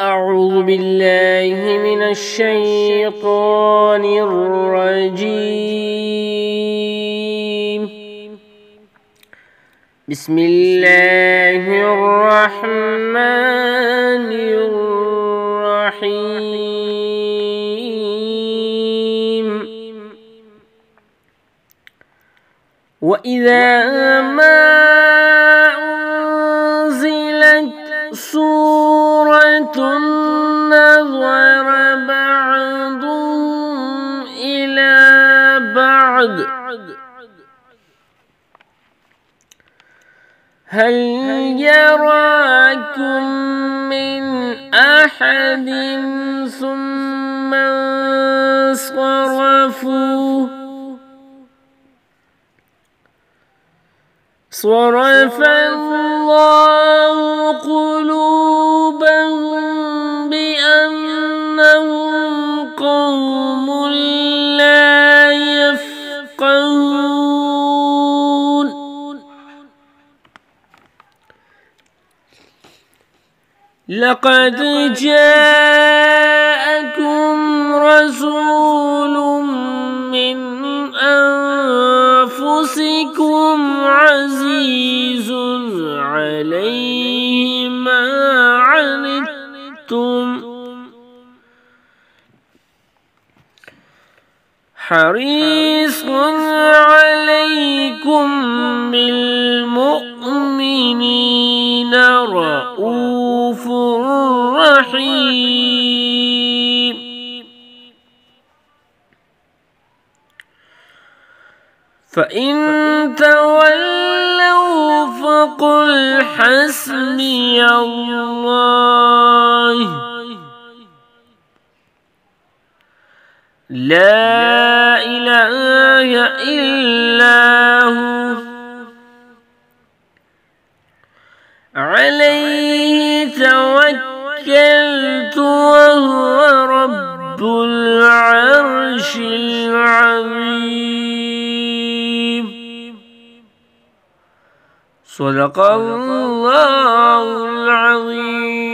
أعوذ بالله من الشيطان الرجيم. بسم الله الرحمن الرحيم. وإذا ما أنزلت سورة نظر بعضهم إلى بعض هل يراكم من أحد ثم انصرفوا صرف الله قلوبهم بأنهم قوم لا يفقهون. لقد جاءكم رسول من أنفسكم عزيز عليه ما عنتم حريص عليكم بالمؤمنين رؤوف رحيم. فإن تولوا فقل حسبي الله لا إله إلا هو عليه توكلت وهو رب العرش العظيم. صدق الله العظيم.